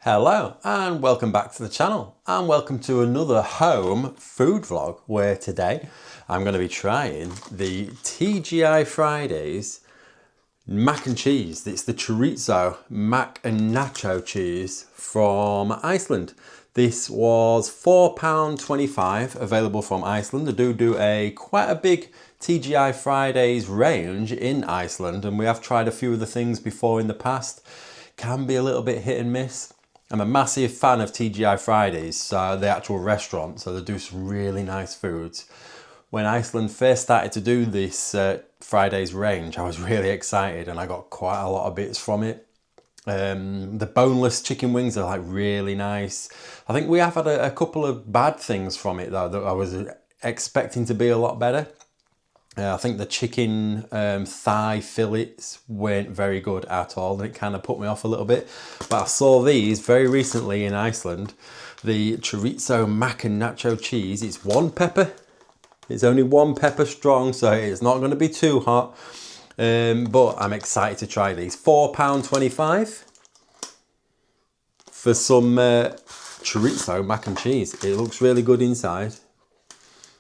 Hello and welcome back to the channel and welcome to another home food vlog where today I'm going to be trying the TGI Fridays mac and cheese. It's the Chorizo Mac and Nacho cheese from Iceland. This was £4.25 available from Iceland. They do quite a big TGI Fridays range in Iceland, and we have tried a few of the things before in the past. Can be a little bit hit and miss. I'm a massive fan of TGI Fridays, the actual restaurant, so they do some really nice foods. When Iceland first started to do this Fridays range, I was really excited and I got quite a lot of bits from it. The boneless chicken wings are like really nice. I think we have had a couple of bad things from it though that I was expecting to be a lot better. I think the chicken thigh fillets weren't very good at all, and it kind of put me off a little bit. But I saw these very recently in Iceland, the Chorizo Mac and Nacho cheese. It's one pepper. It's only one pepper strong, so it's not going to be too hot. But I'm excited to try these. £4.25 for some chorizo mac and cheese. It looks really good inside.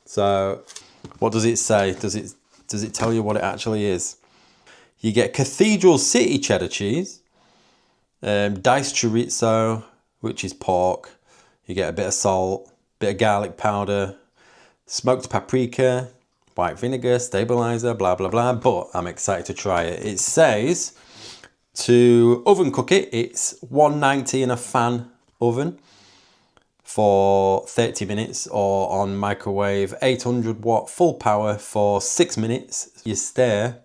So what does it say? Does it tell you what it actually is? You get Cathedral City cheddar cheese, diced chorizo, which is pork. You get a bit of salt, bit of garlic powder, smoked paprika, white vinegar, stabilizer, blah, blah, blah. But I'm excited to try it. It says to oven cook it, it's 190 in a fan oven for 30 minutes, or on microwave 800 watt full power for 6 minutes. You stir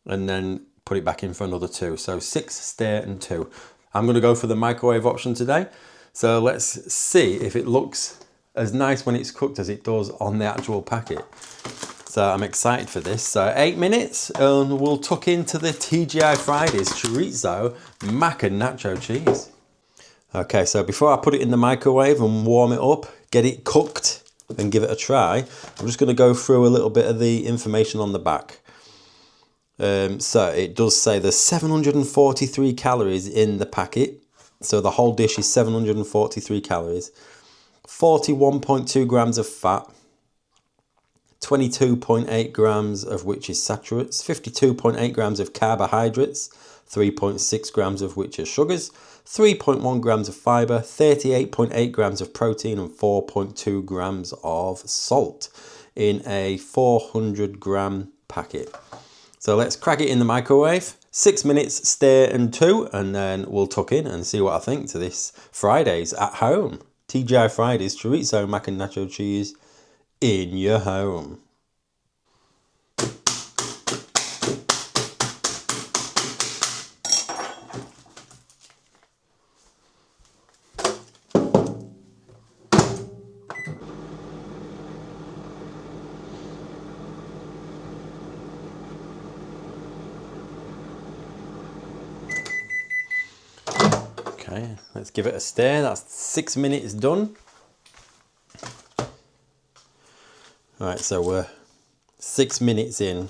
and then put it back in for another 2. So 6, stir and 2. I'm going to go for the microwave option today. So let's see if it looks as nice when it's cooked as it does on the actual packet. So I'm excited for this. So 8 minutes and we'll tuck into the TGI Fridays Chorizo Mac and Nacho cheese. Okay, so before I put it in the microwave and warm it up, get it cooked and give it a try, I'm just going to go through a little bit of the information on the back. So it does say there's 743 calories in the packet. So the whole dish is 743 calories. 41.2 grams of fat. 22.8 grams of which is saturates. 52.8 grams of carbohydrates. 3.6 grams of which are sugars. 3.1 grams of fibre, 38.8 grams of protein and 4.2 grams of salt in a 400 gram packet. So let's crack it in the microwave. 6 minutes, stir and 2, and then we'll tuck in and see what I think to this Fridays at home. TGI Fridays Chorizo Mac and Nacho cheese in your home. Okay, let's give it a stir. That's 6 minutes done. All right, so we're 6 minutes in.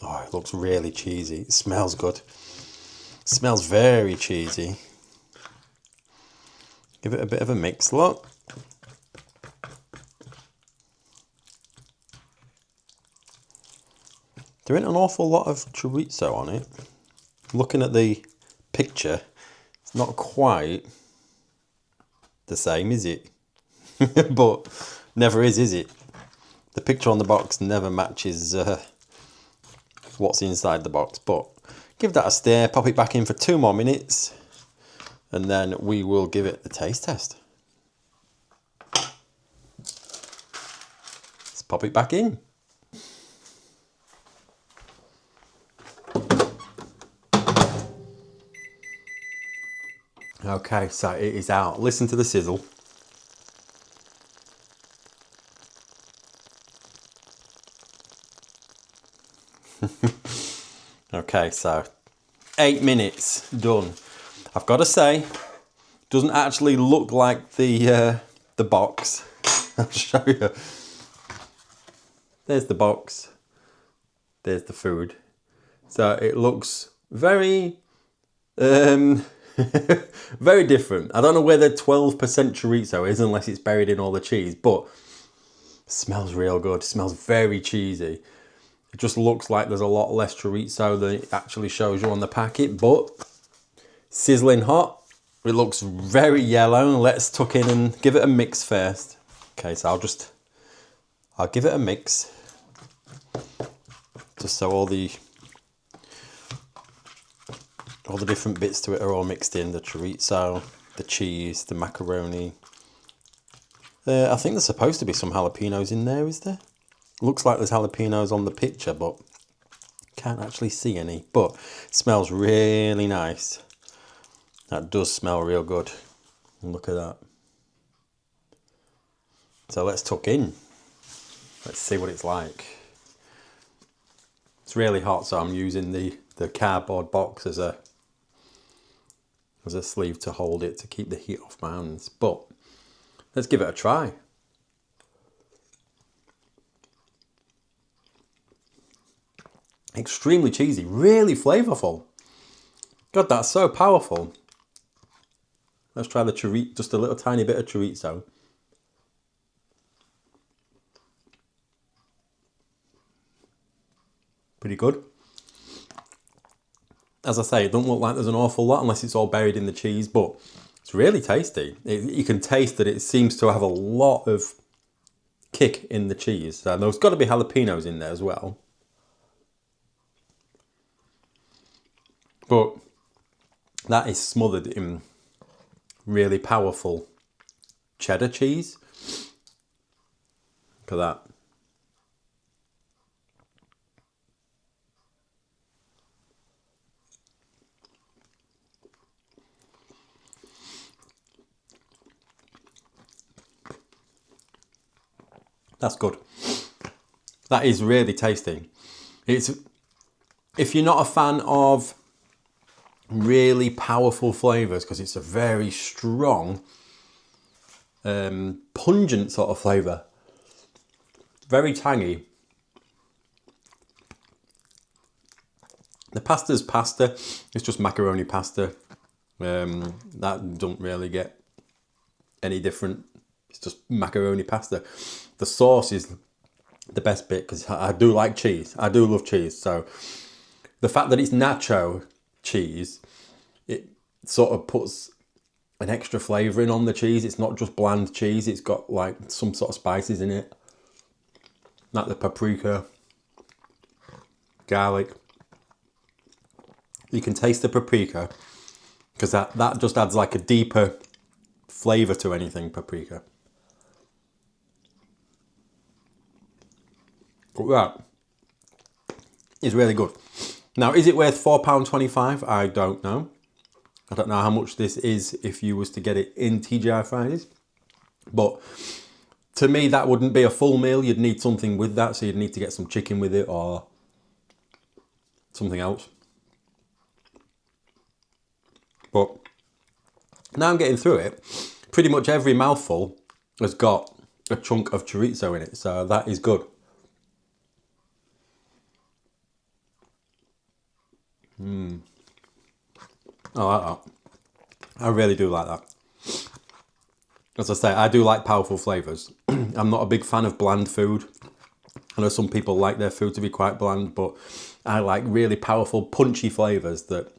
Oh, it looks really cheesy. It smells good. It smells very cheesy. Give it a bit of a mix, look. There ain't an awful lot of chorizo on it. Looking at the picture, it's not quite the same, is it? But never is it? The picture on the box never matches what's inside the box. But give that a stir, pop it back in for 2 more minutes, and then we will give it a taste test. Let's pop it back in. Okay, so it is out. Listen to the sizzle. Okay, so 8 minutes done. I've got to say, doesn't actually look like the box. I'll show you. There's the box. There's the food. So it looks very, very different. I don't know where the 12% chorizo is unless it's buried in all the cheese, but it smells real good. It smells very cheesy. It just looks like there's a lot less chorizo than it actually shows you on the packet, but sizzling hot. It looks very yellow. Let's tuck in and give it a mix first. Okay, so I'll give it a mix. Just so all the different bits to it are all mixed in. The chorizo, the cheese, the macaroni. I think there's supposed to be some jalapenos in there, is there? Looks like there's jalapenos on the picture, but can't actually see any. But it smells really nice. That does smell real good. Look at that. So let's tuck in. Let's see what it's like. It's really hot, so I'm using the cardboard box as a sleeve to hold it to keep the heat off my hands. But let's give it a try. Extremely cheesy, really flavourful. God, that's so powerful. Let's try the chorizo, just a little tiny bit of chorizo. Pretty good. As I say, it doesn't look like there's an awful lot unless it's all buried in the cheese, but it's really tasty. You can taste that it seems to have a lot of kick in the cheese. There's got to be jalapenos in there as well. But that is smothered in really powerful cheddar cheese. Look at that. That's good. That is really tasty. If you're not a fan of really powerful flavours, because it's a very strong, pungent sort of flavour. Very tangy. The pasta's pasta. It's just macaroni pasta. That don't really get any different. It's just macaroni pasta. The sauce is the best bit because I do like cheese. I do love cheese. So the fact that it's nacho cheese, it sort of puts an extra flavour in on the cheese. It's not just bland cheese. It's got like some sort of spices in it. Like the paprika, garlic. You can taste the paprika because that just adds like a deeper flavour to anything, paprika. But that is really good. Now, is it worth £4.25? I don't know. I don't know how much this is if you was to get it in TGI Fridays. But to me, that wouldn't be a full meal. You'd need something with that. So you'd need to get some chicken with it or something else. But now I'm getting through it. Pretty much every mouthful has got a chunk of chorizo in it. So that is good. I like that. I really do like that. As I say, I do like powerful flavours. I'm not a big fan of bland food. I know some people like their food to be quite bland, but I like really powerful, punchy flavours that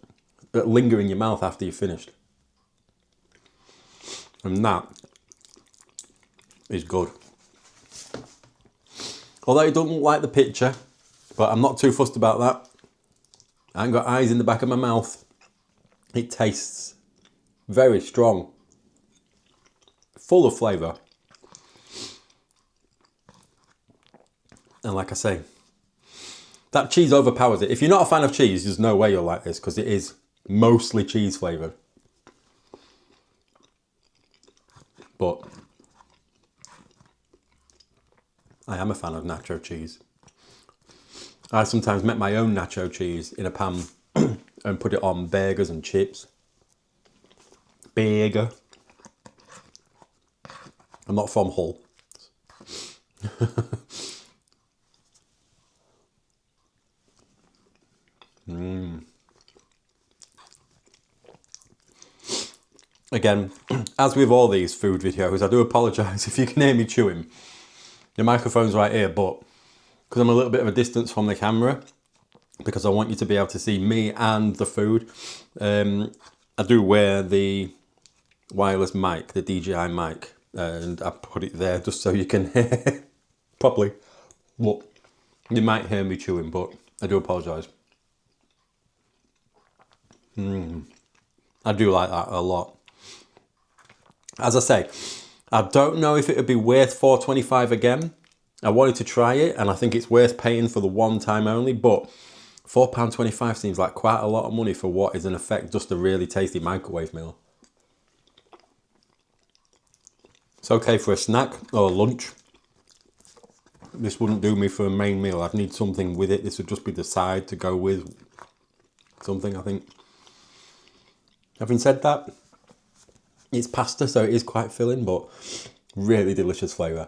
linger in your mouth after you've finished. And that is good. Although it doesn't look like the picture, but I'm not too fussed about that. I ain't got eyes in the back of my mouth. It tastes very strong, full of flavour. And like I say, that cheese overpowers it. If you're not a fan of cheese, there's no way you'll like this because it is mostly cheese flavoured. But I am a fan of nacho cheese. I sometimes make my own nacho cheese in a pan and put it on burgers and chips. Burger. I'm not from Hull. Again, as with all these food videos, I do apologise if you can hear me chewing. The microphone's right here, but because I'm a little bit of a distance from the camera, because I want you to be able to see me and the food, I do wear the wireless mic, the TGI mic, and I put it there just so you can hear properly. But you might hear me chewing, but I do apologise. I do like that a lot. As I say, I don't know if it would be worth $4.25 again. I wanted to try it, and I think it's worth paying for the one time only, but £4.25 seems like quite a lot of money for what is in effect just a really tasty microwave meal. It's okay for a snack or lunch. This wouldn't do me for a main meal. I'd need something with it. This would just be the side to go with something, I think. Having said that, it's pasta, so it is quite filling, but really delicious flavour.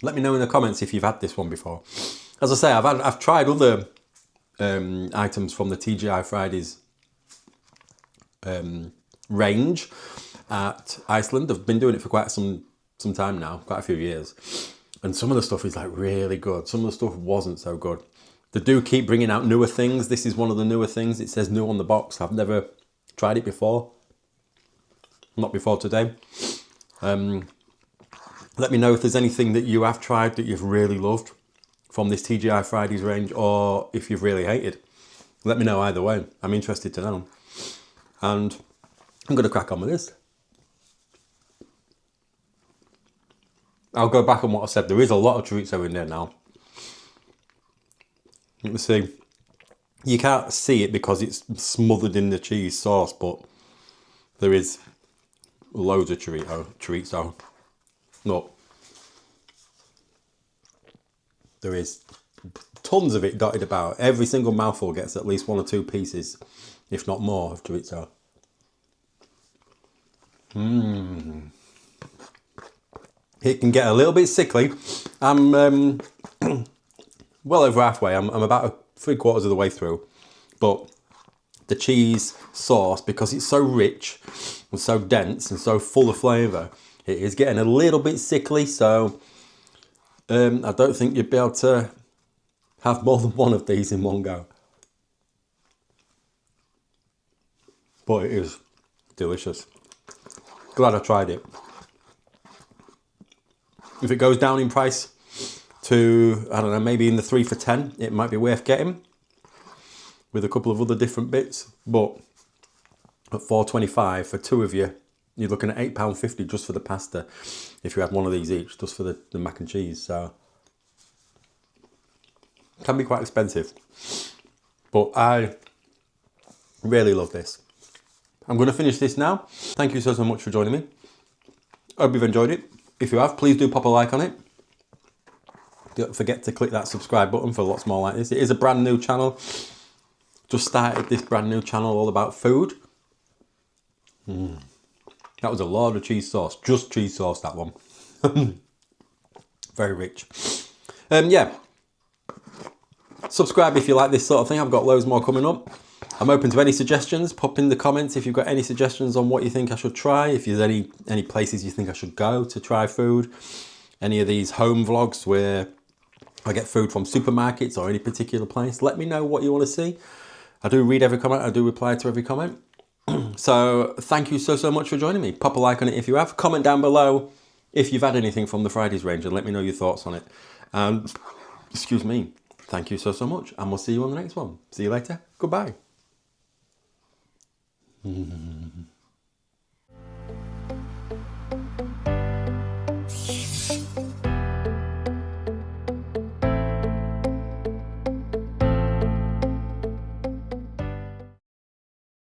Let me know in the comments if you've had this one before. As I say, I've tried other items from the TGI Fridays range at Iceland. I've been doing it for quite some time now, quite a few years. And some of the stuff is like really good. Some of the stuff wasn't so good. They do keep bringing out newer things. This is one of the newer things. It says new on the box. I've never tried it before. Not before today. Let me know if there's anything that you have tried that you've really loved from this TGI Fridays range, or if you've really hated. Let me know either way. I'm interested to know. And I'm going to crack on with this. I'll go back on what I said. There is a lot of chorizo in there now. Let me see. You can't see it because it's smothered in the cheese sauce, but there is loads of chorizo. Look. There is tons of it dotted about. Every single mouthful gets at least 1 or 2 pieces, if not more, of chorizo. It can get a little bit sickly. I'm well over halfway. I'm about 3/4 of the way through. But the cheese sauce, because it's so rich and so dense and so full of flavour, it is getting a little bit sickly. So I don't think you'd be able to have more than one of these in one go. But it is delicious. Glad I tried it. If it goes down in price to, I don't know, maybe in the 3 for £10, it might be worth getting with a couple of other different bits. But at $4.25 for 2 of you, you're looking at £8.50 just for the pasta if you had one of these each, just for the mac and cheese. So it can be quite expensive, but I really love this. I'm going to finish this now. Thank you so much for joining me. I hope you've enjoyed it. If you have, please do pop a like on it. Don't forget to click that subscribe button for lots more like this. It is a brand new channel. Just started this brand new channel all about food. That was a lot of cheese sauce. Just cheese sauce, that one. Very rich. Yeah. Subscribe if you like this sort of thing. I've got loads more coming up. I'm open to any suggestions. Pop in the comments if you've got any suggestions on what you think I should try. If there's any places you think I should go to try food. Any of these home vlogs where I get food from supermarkets or any particular place. Let me know what you want to see. I do read every comment. I do reply to every comment. So thank you so much for joining me. Pop a like on it if you have. Comment down below if you've had anything from the Fridays range and let me know your thoughts on it. And excuse me. Thank you so much. And we'll see you on the next one. See you later. Goodbye.